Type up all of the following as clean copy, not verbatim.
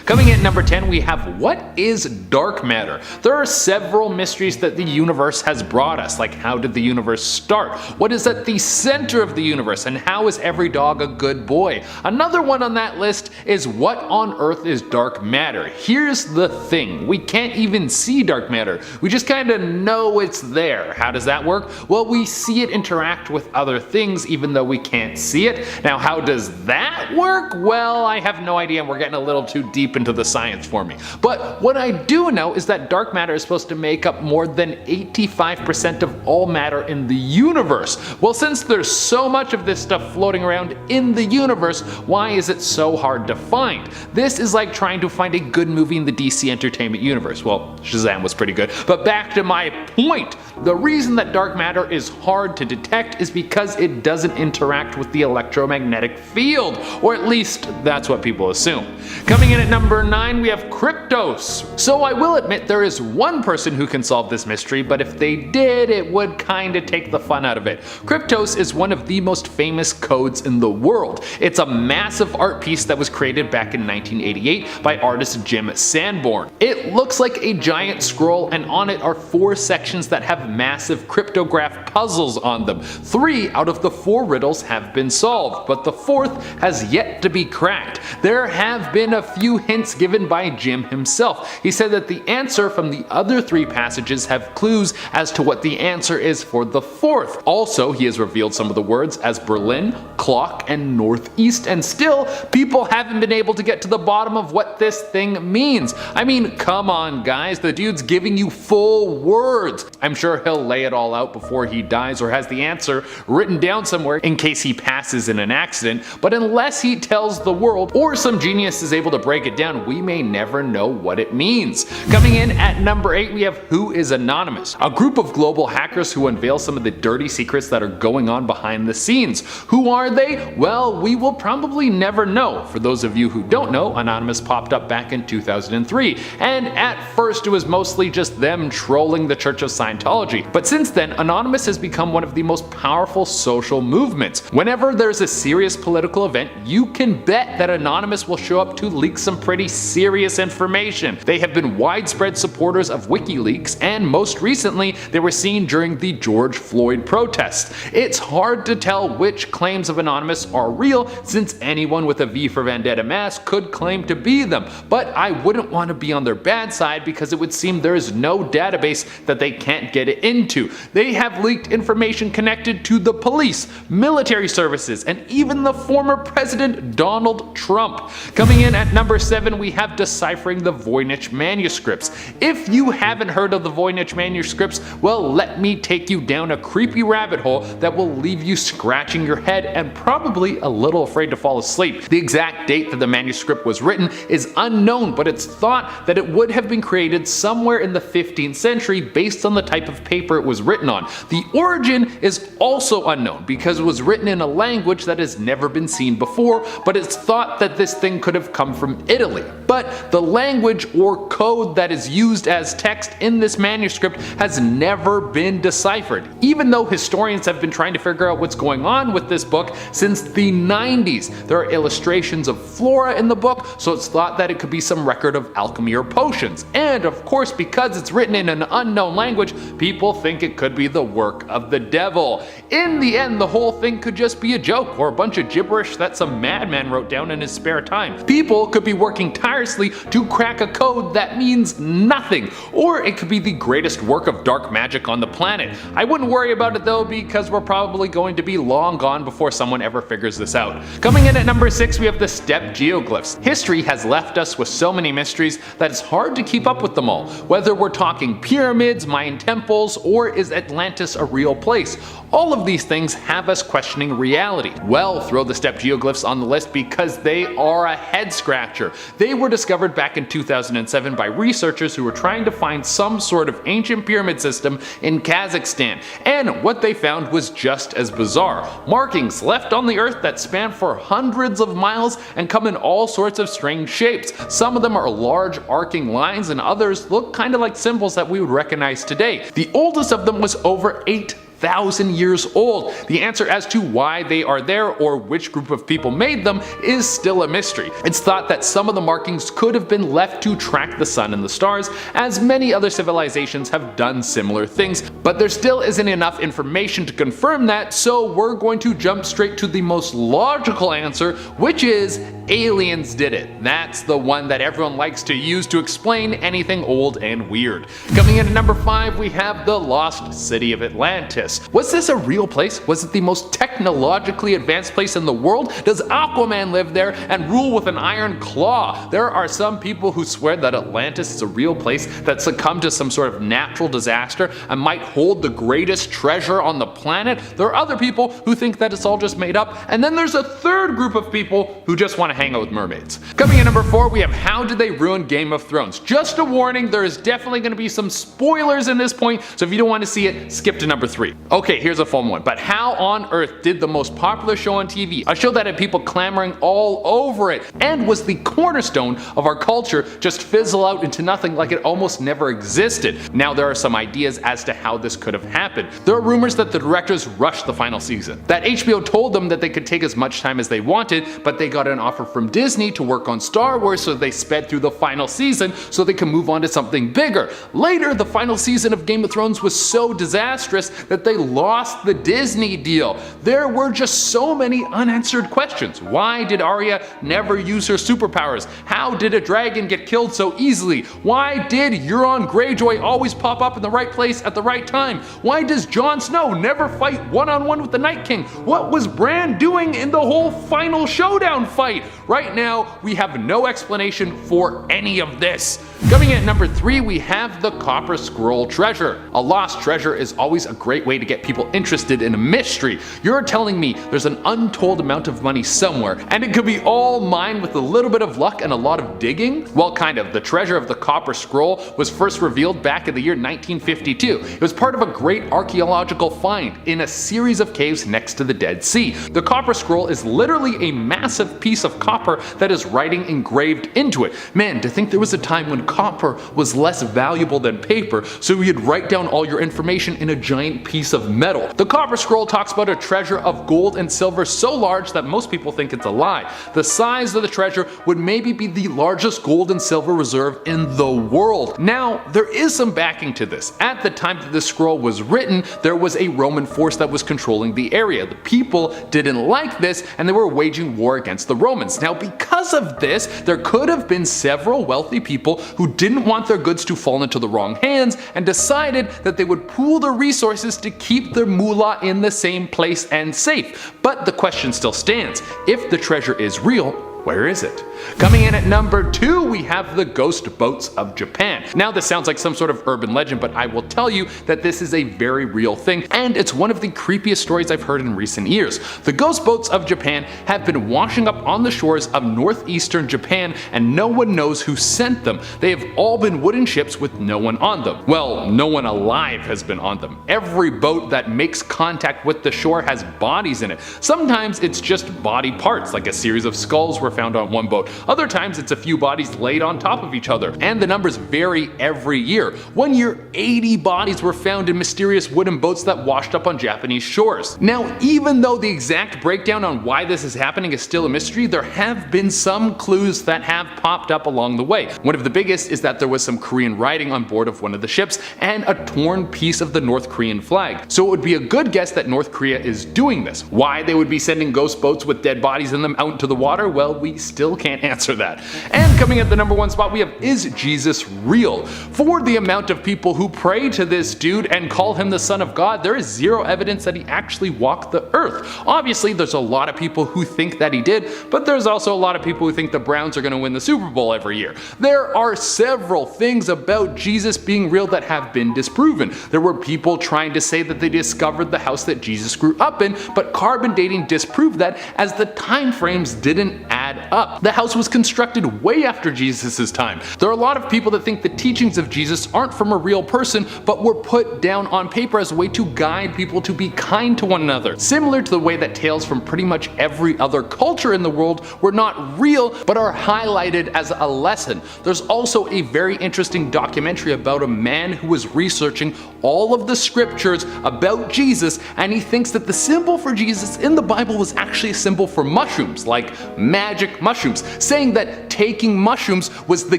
Coming in at number 10, we have what is dark matter? There are several mysteries that the universe has brought us, like how did the universe start? What is at the center of the universe? And how is every dog a good boy? Another one on that list is what on earth is dark matter? Here's the thing, we can't even see dark matter. We just kinda know it's there. How does that work? Well, we see it interact with other things even though we can't see it. Now, how does that work? Well, I have no idea and we're getting a little too deep into the science for me. But what I do know is that dark matter is supposed to make up more than 85% of all matter in the universe. Well, since there's so much of this stuff floating around in the universe, why is it so hard to find? This is like trying to find a good movie in the DC entertainment universe. Well, Shazam was pretty good. But back to my point. The reason that dark matter is hard to detect is because it doesn't interact with the electromagnetic field, or at least that's what people assume. Coming in at number 9, we have Kryptos. So I will admit there is one person who can solve this mystery, but if they did, it would kinda take the fun out of it. Kryptos is one of the most famous codes in the world. It's a massive art piece that was created back in 1988 by artist Jim Sanborn. It looks like a giant scroll, and on it are 4 sections that have massive cryptograph puzzles on them. 3 out of the 4 riddles have been solved, but the 4th has yet to be cracked. There have been a few hints given by Jim himself. He said that the answer from the other 3 passages have clues as to what the answer is for the 4th. Also, he has revealed some of the words as Berlin, clock, and northeast, and still, people haven't been able to get to the bottom of what this thing means. I mean, come on guys, the dude's giving you full words. I'm sure he'll lay it all out before he dies or has the answer written down somewhere in case he passes in an accident, but unless he tells the world or some genius is able to break it down, we may never know what it means. Coming in at number 8, we have Who is Anonymous? A group of global hackers who unveil some of the dirty secrets that are going on behind the scenes. Who are they? Well, we will probably never know. For those of you who don't know, Anonymous popped up back in 2003, and at first it was mostly just them trolling the Church of Scientology. But since then, Anonymous has become one of the most powerful social movements. Whenever there's a serious political event, you can bet that Anonymous will show up to leak some pretty serious information. They have been widespread supporters of WikiLeaks, and most recently, they were seen during the George Floyd protests. It's hard to tell which claims of Anonymous are real, since anyone with a V for Vendetta mask could claim to be them, but I wouldn't want to be on their bad side because it would seem there is no database that they can't get it into. They have leaked information connected to the police, military services, and even the former President Donald Trump. Coming in at number 7, we have Deciphering the Voynich Manuscripts. If you haven't heard of the Voynich Manuscripts, well, let me take you down a creepy rabbit hole that will leave you scratching your head and probably a little afraid to fall asleep. The exact date that the manuscript was written is unknown, but it's thought that it would have been created somewhere in the 15th century based on the type of paper it was written on. The origin is also unknown because it was written in a language that has never been seen before, but it's thought that this thing could have come from Italy. But the language or code that is used as text in this manuscript has never been deciphered, even though historians have been trying to figure out what's going on with this book since the 90s. There are illustrations of flora in the book, so it's thought that it could be some record of alchemy or potions. And of course, because it's written in an unknown language, people think it could be the work of the devil. In the end, the whole thing could just be a joke or a bunch of gibberish that some madman wrote down in his spare time. People could be working tirelessly to crack a code that means nothing, or it could be the greatest work of dark magic on the planet. I wouldn't worry about it though, because we're probably going to be long gone before someone ever figures this out. Coming in at number 6, we have the steppe geoglyphs. History has left us with so many mysteries that it's hard to keep up with them all. Whether we're talking pyramids, Mayan temples, or is Atlantis a real place? All of these things have us questioning reality. Well, throw the steppe geoglyphs on the list because they are a head scratcher. They were discovered back in 2007 by researchers who were trying to find some sort of ancient pyramid system in Kazakhstan, and what they found was just as bizarre. Markings left on the earth that span for hundreds of miles and come in all sorts of strange shapes. Some of them are large arcing lines and others look kind of like symbols that we would recognize today. The oldest of them was over 8,000 1,000 years old. The answer as to why they are there or which group of people made them is still a mystery. It's thought that some of the markings could have been left to track the sun and the stars, as many other civilizations have done similar things, but there still isn't enough information to confirm that, so we're going to jump straight to the most logical answer, which is aliens did it. That's the one that everyone likes to use to explain anything old and weird. Coming in at number 5, we have the lost city of Atlantis. Was this a real place? Was it the most technologically advanced place in the world? Does Aquaman live there and rule with an iron claw? There are some people who swear that Atlantis is a real place that succumbed to some sort of natural disaster and might hold the greatest treasure on the planet. There are other people who think that it's all just made up, and then there's a third group of people who just want to hang out with mermaids. Coming in number 4, we have how did they ruin Game of Thrones? Just a warning, there is definitely going to be some spoilers in this point, so if you don't want to see it, skip to number 3. Okay, here's a fun one, but how on earth did the most popular show on TV, a show that had people clamoring all over it, and was the cornerstone of our culture, just fizzle out into nothing like it almost never existed? Now there are some ideas as to how this could have happened. There are rumors that the directors rushed the final season, that HBO told them that they could take as much time as they wanted, but they got an offer from Disney to work on Star Wars, so they sped through the final season so they can move on to something bigger. Later, the final season of Game of Thrones was so disastrous that they lost the Disney deal. There were just so many unanswered questions. Why did Arya never use her superpowers? How did a dragon get killed so easily? Why did Euron Greyjoy always pop up in the right place at the right time? Why does Jon Snow never fight one-on-one with the Night King? What was Bran doing in the whole final showdown fight? Right now, we have no explanation for any of this. Coming in at number 3, we have the Copper Scroll treasure. A lost treasure is always a great way to get people interested in a mystery. You're telling me there's an untold amount of money somewhere, and it could be all mine with a little bit of luck and a lot of digging? Well, kind of. The treasure of the Copper Scroll was first revealed back in the year 1952. It was part of a great archaeological find in a series of caves next to the Dead Sea. The Copper Scroll is literally a massive piece of copper that has writing engraved into it. Man, to think there was a time when copper was less valuable than paper, so you'd write down all your information in a giant piece of metal. The Copper Scroll talks about a treasure of gold and silver so large that most people think it's a lie. The size of the treasure would maybe be the largest gold and silver reserve in the world. Now, there is some backing to this. At the time that this scroll was written, there was a Roman force that was controlling the area. The people didn't like this, and they were waging war against the Romans. Now, because of this, there could have been several wealthy people who didn't want their goods to fall into the wrong hands and decided that they would pool their resources to keep their moolah in the same place and safe. But the question still stands. If the treasure is real, where is it? Coming in at number 2, we have the ghost boats of Japan. Now this sounds like some sort of urban legend, but I will tell you that this is a very real thing, and it's one of the creepiest stories I've heard in recent years. The ghost boats of Japan have been washing up on the shores of northeastern Japan, and no one knows who sent them. They have all been wooden ships with no one on them. Well, no one alive has been on them. Every boat that makes contact with the shore has bodies in it. Sometimes it's just body parts, like a series of skulls were found on one boat. Other times it's a few bodies laid on top of each other, and the numbers vary every year. One year, 80 bodies were found in mysterious wooden boats that washed up on Japanese shores. Now, even though the exact breakdown on why this is happening is still a mystery, there have been some clues that have popped up along the way. One of the biggest is that there was some Korean writing on board of one of the ships and a torn piece of the North Korean flag. So it would be a good guess that North Korea is doing this. Why they would be sending ghost boats with dead bodies in them out into the water? Well, we still can't answer that. And coming at the number 1 spot, we have, is Jesus real? For the amount of people who pray to this dude and call him the Son of God, there is zero evidence that he actually walked the earth. Obviously, there's a lot of people who think that he did, but there's also a lot of people who think the Browns are going to win the Super Bowl every year. There are several things about Jesus being real that have been disproven. There were people trying to say that they discovered the house that Jesus grew up in, but carbon dating disproved that, as the time frames didn't add add up. The house was constructed way after Jesus' time. There are a lot of people that think the teachings of Jesus aren't from a real person, but were put down on paper as a way to guide people to be kind to one another. Similar to the way that tales from pretty much every other culture in the world were not real, but are highlighted as a lesson. There's also a very interesting documentary about a man who was researching all of the scriptures about Jesus, and he thinks that the symbol for Jesus in the Bible was actually a symbol for mushrooms, like magic mushrooms, saying that taking mushrooms was the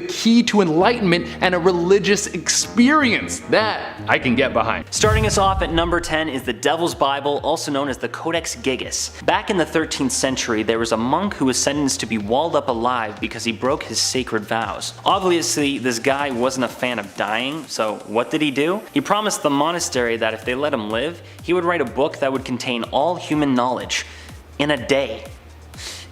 key to enlightenment and a religious experience. That I can get behind. Starting us off at number 10 is the Devil's Bible, also known as the Codex Gigas. Back in the 13th century, there was a monk who was sentenced to be walled up alive because he broke his sacred vows. Obviously, this guy wasn't a fan of dying, so what did he do? He promised the monastery that if they let him live, he would write a book that would contain all human knowledge in a day.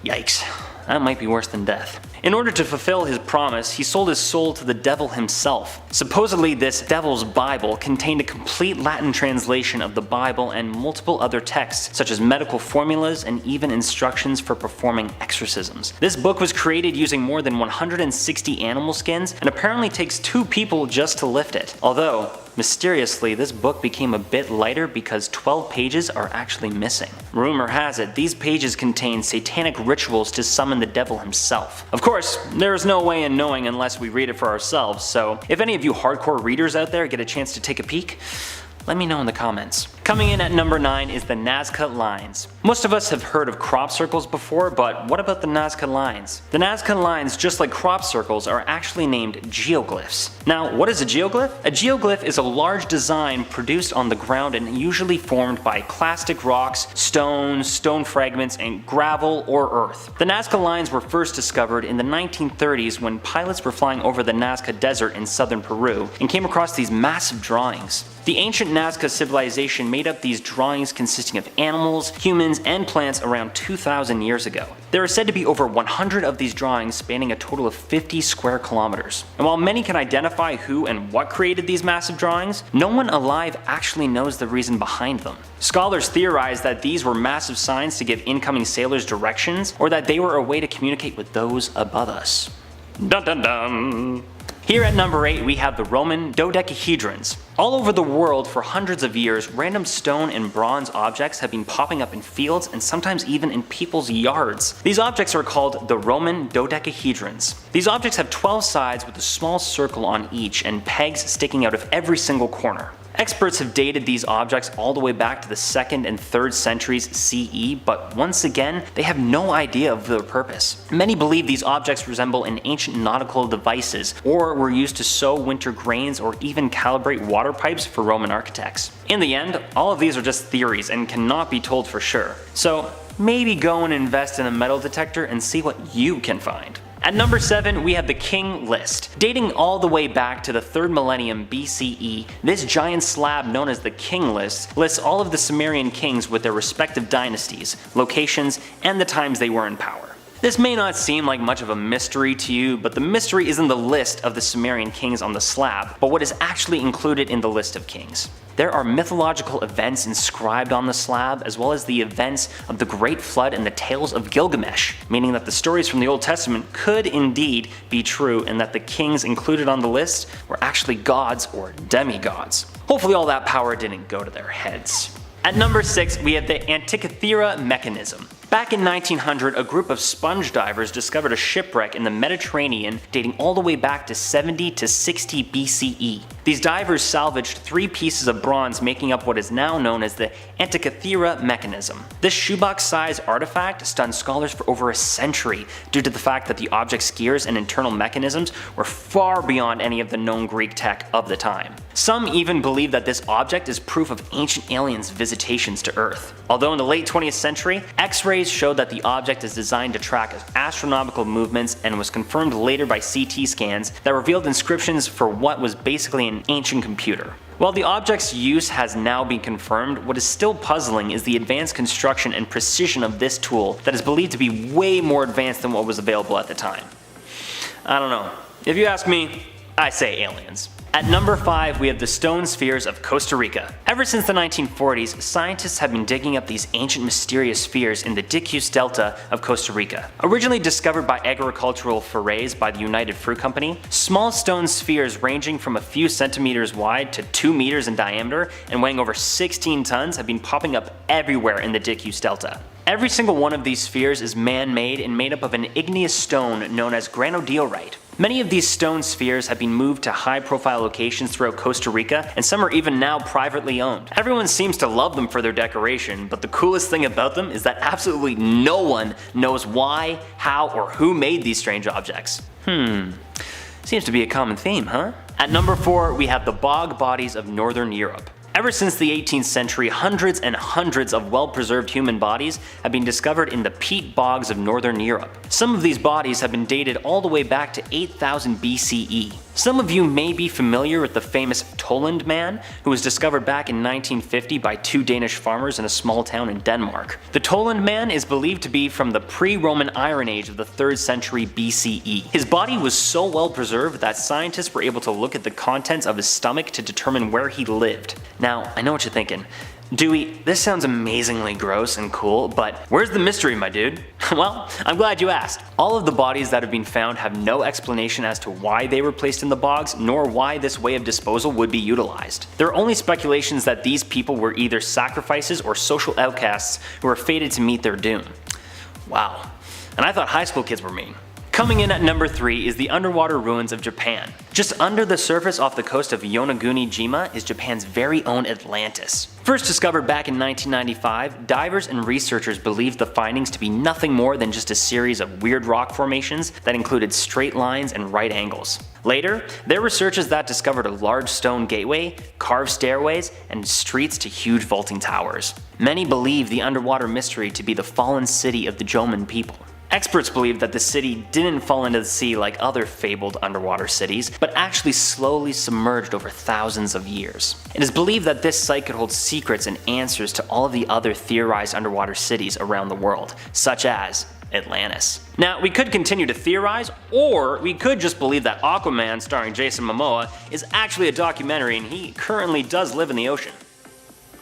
Yikes, that might be worse than death. In order to fulfill his promise, he sold his soul to the devil himself. Supposedly, this Devil's Bible contained a complete Latin translation of the Bible and multiple other texts, such as medical formulas and even instructions for performing exorcisms. This book was created using more than 160 animal skins and apparently takes 2 people just to lift it. Although, mysteriously, this book became a bit lighter because 12 pages are actually missing. Rumor has it, these pages contain satanic rituals to summon the devil himself. Of course, there is no way in knowing unless we read it for ourselves, so if any of you hardcore readers out there get a chance to take a peek, let me know in the comments. Coming in at number 9 is the Nazca lines. Most of us have heard of crop circles before, but what about the Nazca lines? The Nazca lines, just like crop circles, are actually named geoglyphs. Now, what is a geoglyph? A geoglyph is a large design produced on the ground and usually formed by clastic rocks, stones, stone fragments, and gravel or earth. The Nazca lines were first discovered in the 1930s when pilots were flying over the Nazca Desert in southern Peru and came across these massive drawings. The ancient Nazca civilization made up these drawings consisting of animals, humans, and plants around 2,000 years ago. There are said to be over 100 of these drawings spanning a total of 50 square kilometers. And while many can identify who and what created these massive drawings, no one alive actually knows the reason behind them. Scholars theorize that these were massive signs to give incoming sailors directions, or that they were a way to communicate with those above us. Dun dun dun! Here at number 8 we have the Roman dodecahedrons. All over the world for hundreds of years, random stone and bronze objects have been popping up in fields and sometimes even in people's yards. These objects are called the Roman dodecahedrons. These objects have 12 sides with a small circle on each and pegs sticking out of every single corner. Experts have dated these objects all the way back to the 2nd and 3rd centuries CE, but once again, they have no idea of their purpose. Many believe these objects resemble an ancient nautical devices, or were used to sow winter grains or even calibrate water pipes for Roman architects. In the end, all of these are just theories and cannot be told for sure. So maybe go and invest in a metal detector and see what you can find. At number 7, we have the King List. Dating all the way back to the 3rd millennium BCE, this giant slab known as the King List lists all of the Sumerian kings with their respective dynasties, locations, and the times they were in power. This may not seem like much of a mystery to you, but the mystery isn't the list of the Sumerian kings on the slab, but what is actually included in the list of kings. There are mythological events inscribed on the slab, as well as the events of the Great Flood and the tales of Gilgamesh, meaning that the stories from the Old Testament could indeed be true and that the kings included on the list were actually gods or demigods. Hopefully all that power didn't go to their heads. At number 6, we have the Antikythera mechanism. Back in 1900, a group of sponge divers discovered a shipwreck in the Mediterranean dating all the way back to 70 to 60 BCE. These divers salvaged 3 pieces of bronze making up what is now known as the Antikythera mechanism. This shoebox-sized artifact stunned scholars for over a century due to the fact that the object's gears and internal mechanisms were far beyond any of the known Greek tech of the time. Some even believe that this object is proof of ancient aliens' visitations to Earth. Although in the late 20th century, X-rays showed that the object is designed to track astronomical movements and was confirmed later by CT scans that revealed inscriptions for what was basically an ancient computer. While the object's use has now been confirmed, what is still puzzling is the advanced construction and precision of this tool that is believed to be way more advanced than what was available at the time. I don't know. If you ask me, I say aliens. At number 5, we have the stone spheres of Costa Rica. Ever since the 1940s, scientists have been digging up these ancient mysterious spheres in the Dicus Delta of Costa Rica. Originally discovered by agricultural forays by the United Fruit Company, small stone spheres ranging from a few centimeters wide to 2 meters in diameter and weighing over 16 tons have been popping up everywhere in the Dicus Delta. Every single one of these spheres is man-made and made up of an igneous stone known as granodiorite. Many of these stone spheres have been moved to high-profile locations throughout Costa Rica, and some are even now privately owned. Everyone seems to love them for their decoration, but the coolest thing about them is that absolutely no one knows why, how, or who made these strange objects. Seems to be a common theme, huh? At number 4, we have the bog bodies of Northern Europe. Ever since the 18th century, hundreds and hundreds of well-preserved human bodies have been discovered in the peat bogs of Northern Europe. Some of these bodies have been dated all the way back to 8000 BCE. Some of you may be familiar with the famous Toland Man, who was discovered back in 1950 by 2 Danish farmers in a small town in Denmark. The Toland Man is believed to be from the pre-Roman Iron Age of the 3rd century BCE. His body was so well preserved that scientists were able to look at the contents of his stomach to determine where he lived. Now, I know what you're thinking. Dewey, this sounds amazingly gross and cool, but where's the mystery, my dude? Well, I'm glad you asked. All of the bodies that have been found have no explanation as to why they were placed in the bogs, nor why this way of disposal would be utilized. There are only speculations that these people were either sacrifices or social outcasts who were fated to meet their doom. Wow. And I thought high school kids were mean. Coming in at number 3 is the underwater ruins of Japan. Just under the surface off the coast of Yonaguni-jima is Japan's very own Atlantis. First discovered back in 1995, divers and researchers believed the findings to be nothing more than just a series of weird rock formations that included straight lines and right angles. Later, there were researchers that discovered a large stone gateway, carved stairways, and streets to huge vaulting towers. Many believe the underwater mystery to be the fallen city of the Jomon people. Experts believe that the city didn't fall into the sea like other fabled underwater cities, but actually slowly submerged over thousands of years. It is believed that this site could hold secrets and answers to all of the other theorized underwater cities around the world, such as Atlantis. Now, we could continue to theorize, or we could just believe that Aquaman starring Jason Momoa is actually a documentary and he currently does live in the ocean.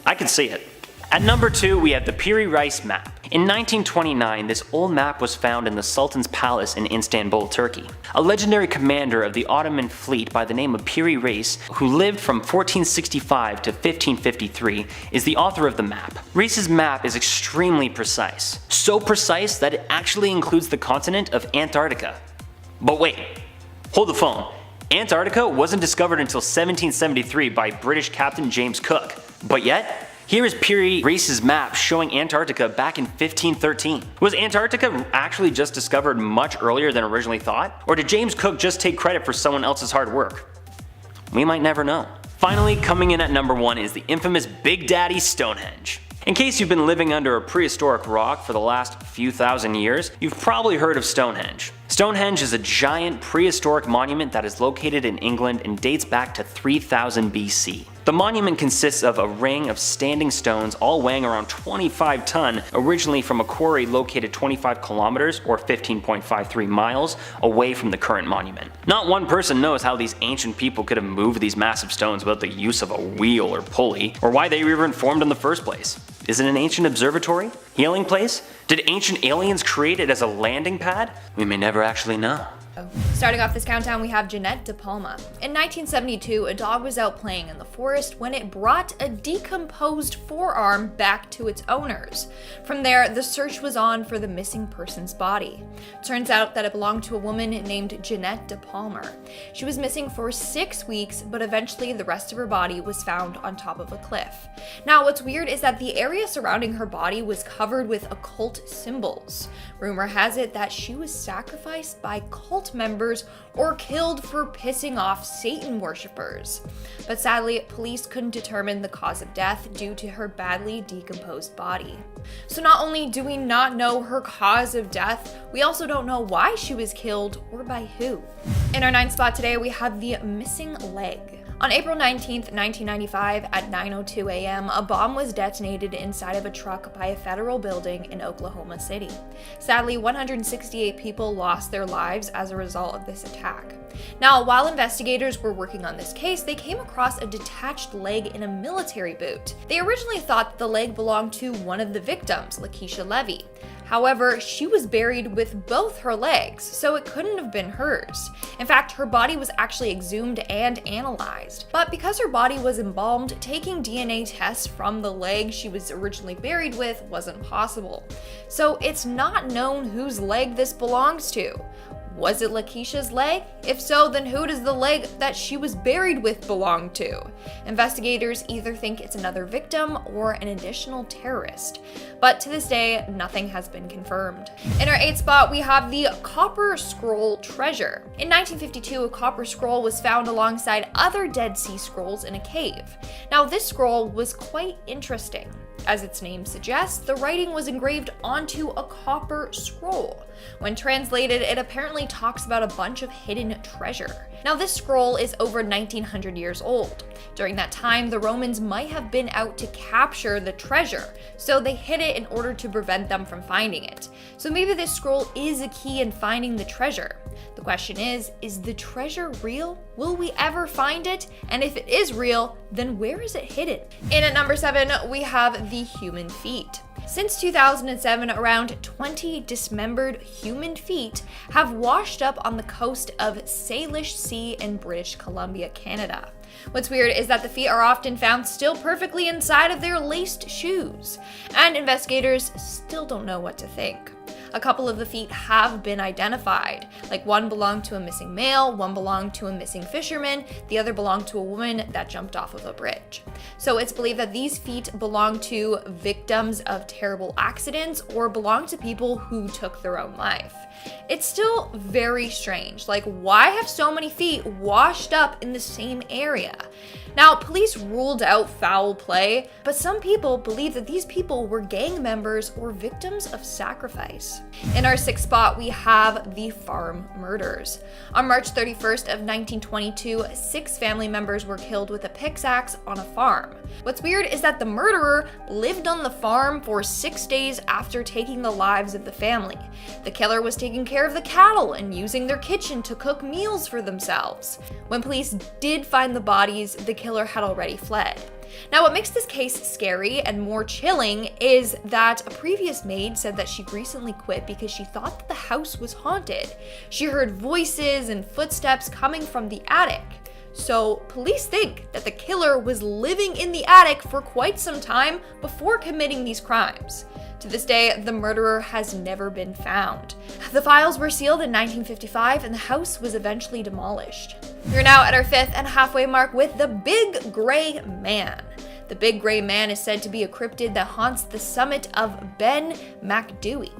I could see it. At number 2, we have the Piri Reis map. In 1929, this old map was found in the Sultan's palace in Istanbul, Turkey. A legendary commander of the Ottoman fleet by the name of Piri Reis, who lived from 1465 to 1553, is the author of the map. Reis's map is extremely precise. So precise that it actually includes the continent of Antarctica. But wait, hold the phone. Antarctica wasn't discovered until 1773 by British Captain James Cook. But yet, here is Piri Reis's map showing Antarctica back in 1513. Was Antarctica actually just discovered much earlier than originally thought? Or did James Cook just take credit for someone else's hard work? We might never know. Finally, coming in at number 1 is the infamous Big Daddy Stonehenge. In case you've been living under a prehistoric rock for the last few thousand years, you've probably heard of Stonehenge. Stonehenge is a giant prehistoric monument that is located in England and dates back to 3000 BC. The monument consists of a ring of standing stones all weighing around 25 ton, originally from a quarry located 25 kilometers or 15.53 miles away from the current monument. Not one person knows how these ancient people could have moved these massive stones without the use of a wheel or pulley, or why they were even formed in the first place. Is it an ancient observatory? Healing place? Did ancient aliens create it as a landing pad? We may never actually know. Starting off this countdown, we have Jeanette De Palma. In 1972, a dog was out playing in the forest when it brought a decomposed forearm back to its owners. From there, the search was on for the missing person's body. Turns out that it belonged to a woman named Jeanette De Palma. She was missing for 6 weeks, but eventually the rest of her body was found on top of a cliff. Now, what's weird is that the area surrounding her body was covered with occult symbols. Rumor has it that she was sacrificed by cult members or killed for pissing off Satan worshippers. But sadly, police couldn't determine the cause of death due to her badly decomposed body. So not only do we not know her cause of death, we also don't know why she was killed or by who. In our 9th spot today, we have the missing leg. On April 19, 1995, at 9:02 a.m., a bomb was detonated inside of a truck by a federal building in Oklahoma City. Sadly, 168 people lost their lives as a result of this attack. Now, while investigators were working on this case, they came across a detached leg in a military boot. They originally thought that the leg belonged to one of the victims, Lakeisha Levy. However, she was buried with both her legs, so it couldn't have been hers. In fact, her body was actually exhumed and analyzed. But because her body was embalmed, taking DNA tests from the leg she was originally buried with wasn't possible. So it's not known whose leg this belongs to. Was it Lakeisha's leg? If so, then who does the leg that she was buried with belong to? Investigators either think it's another victim or an additional terrorist. But to this day, nothing has been confirmed. In our 8th spot, we have the Copper Scroll treasure. In 1952, a copper scroll was found alongside other Dead Sea Scrolls in a cave. Now, this scroll was quite interesting. As its name suggests, the writing was engraved onto a copper scroll. When translated, it apparently talks about a bunch of hidden treasure. Now, this scroll is over 1900 years old. During that time, the Romans might have been out to capture the treasure, so they hid it in order to prevent them from finding it. So maybe this scroll is a key in finding the treasure. The question is the treasure real? Will we ever find it? And if it is real, then where is it hidden? In at number 7, we have the human feet. Since 2007, around 20 dismembered human feet have washed up on the coast of Salish Sea in British Columbia, Canada. What's weird is that the feet are often found still perfectly inside of their laced shoes, and investigators still don't know what to think. A couple of the feet have been identified, like one belonged to a missing male, one belonged to a missing fisherman, the other belonged to a woman that jumped off of a bridge. So it's believed that these feet belong to victims of terrible accidents or belong to people who took their own life. It's still very strange, like why have so many feet washed up in the same area? Now, police ruled out foul play, but some people believe that these people were gang members or victims of sacrifice. In our 6th spot, we have the farm murders. On March 31st of 1922, 6 family members were killed with a pickaxe on a farm. What's weird is that the murderer lived on the farm for 6 days after taking the lives of the family. The killer was taking care of the cattle and using their kitchen to cook meals for themselves. When police did find the bodies, the killer had already fled. Now, what makes this case scary and more chilling is that a previous maid said that she recently quit because she thought that the house was haunted. She heard voices and footsteps coming from the attic. So police think that the killer was living in the attic for quite some time before committing these crimes. To this day, the murderer has never been found. The files were sealed in 1955 and the house was eventually demolished. We're now at our 5th and halfway mark with the Big Grey Man. The Big Grey Man is said to be a cryptid that haunts the summit of Ben Macdui,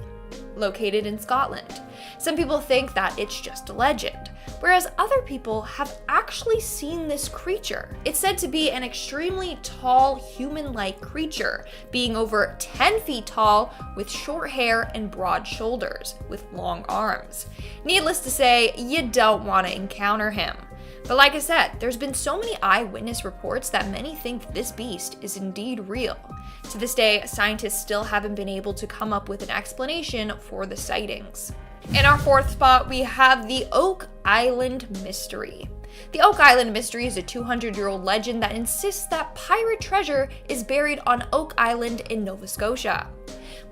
located in Scotland. Some people think that it's just a legend, whereas other people have actually seen this creature. It's said to be an extremely tall, human-like creature, being over 10 feet tall, with short hair and broad shoulders, with long arms. Needless to say, you don't want to encounter him. But like I said, there's been so many eyewitness reports that many think this beast is indeed real. To this day, scientists still haven't been able to come up with an explanation for the sightings. In our 4th spot, we have the Oak Island Mystery. The Oak Island Mystery is a 200-year-old legend that insists that pirate treasure is buried on Oak Island in Nova Scotia.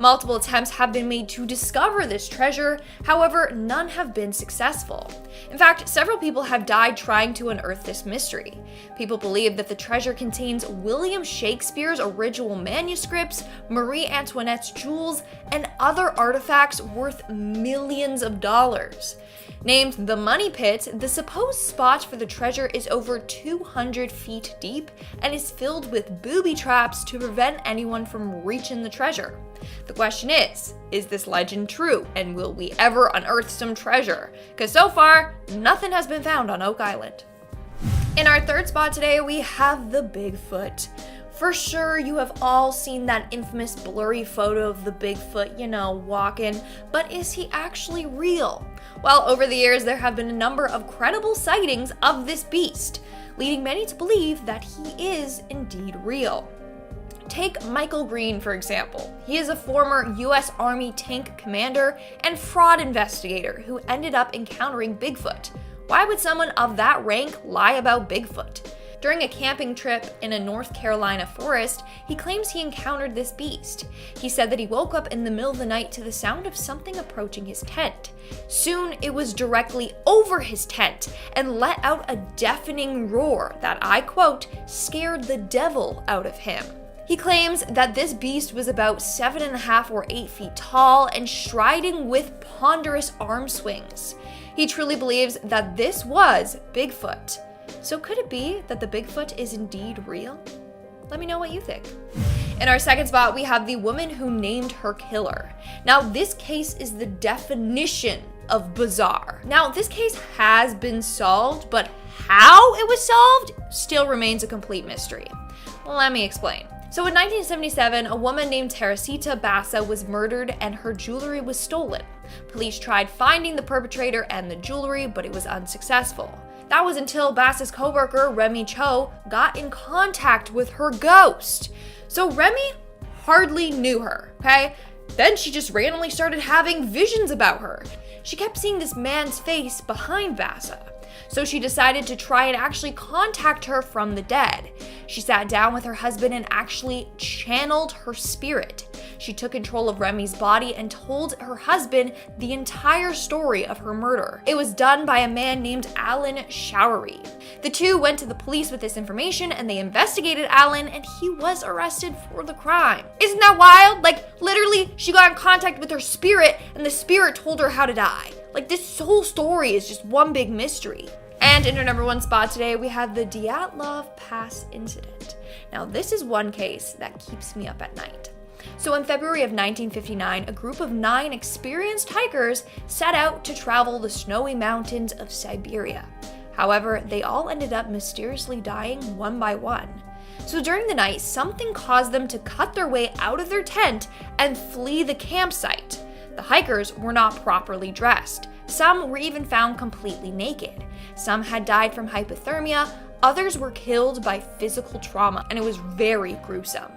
Multiple attempts have been made to discover this treasure, however, none have been successful. In fact, several people have died trying to unearth this mystery. People believe that the treasure contains William Shakespeare's original manuscripts, Marie Antoinette's jewels, and other artifacts worth millions of dollars. Named the Money Pit, the supposed spot for the treasure is over 200 feet deep and is filled with booby traps to prevent anyone from reaching the treasure. The question is this legend true, and will we ever unearth some treasure? Because so far, nothing has been found on Oak Island. In our 3rd spot today, we have the Bigfoot. For sure, you have all seen that infamous blurry photo of the Bigfoot, walking, but is he actually real? Well, over the years, there have been a number of credible sightings of this beast, leading many to believe that he is indeed real. Take Michael Green, for example. He is a former US Army tank commander and fraud investigator who ended up encountering Bigfoot. Why would someone of that rank lie about Bigfoot? During a camping trip in a North Carolina forest, he claims he encountered this beast. He said that he woke up in the middle of the night to the sound of something approaching his tent. Soon, it was directly over his tent and let out a deafening roar that, I quote, scared the devil out of him. He claims that this beast was about 7.5 or 8 feet tall and striding with ponderous arm swings. He truly believes that this was Bigfoot. So could it be that the Bigfoot is indeed real? Let me know what you think. In our second spot, we have the woman who named her killer. Now, this case is the definition of bizarre. Now, this case has been solved, but how it was solved still remains a complete mystery. Let me explain. So in 1977, a woman named Teresita Bassa was murdered and her jewelry was stolen. Police tried finding the perpetrator and the jewelry, but it was unsuccessful. That was until Bassa's coworker, Remy Cho, got in contact with her ghost. So Remy hardly knew her, okay? Then she just randomly started having visions about her. She kept seeing this man's face behind Bassa. So she decided to try and actually contact her from the dead. She sat down with her husband and actually channeled her spirit. She took control of Remy's body and told her husband the entire story of her murder. It was done by a man named Alan Showery. The two went to the police with this information and they investigated Alan and he was arrested for the crime. Isn't that wild? Like, literally, she got in contact with her spirit and the spirit told her how to die. Like, this whole story is just one big mystery. And in our number one spot today, we have the Dyatlov Pass incident. Now, this is one case that keeps me up at night. So in February of 1959, a group of 9 experienced hikers set out to travel the snowy mountains of Siberia. However, they all ended up mysteriously dying one by one. So during the night, something caused them to cut their way out of their tent and flee the campsite. The hikers were not properly dressed. Some were even found completely naked. Some had died from hypothermia, others were killed by physical trauma, and it was very gruesome.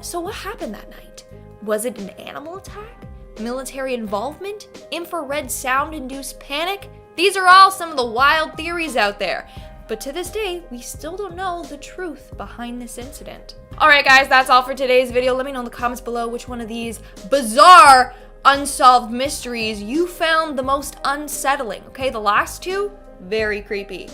So what happened that night? Was it an animal attack? Military involvement? Infrared sound-induced panic? These are all some of the wild theories out there. But to this day, we still don't know the truth behind this incident. Alright guys, that's all for today's video. Let me know in the comments below which one of these bizarre unsolved mysteries you found the most unsettling. Okay, the last two, very creepy.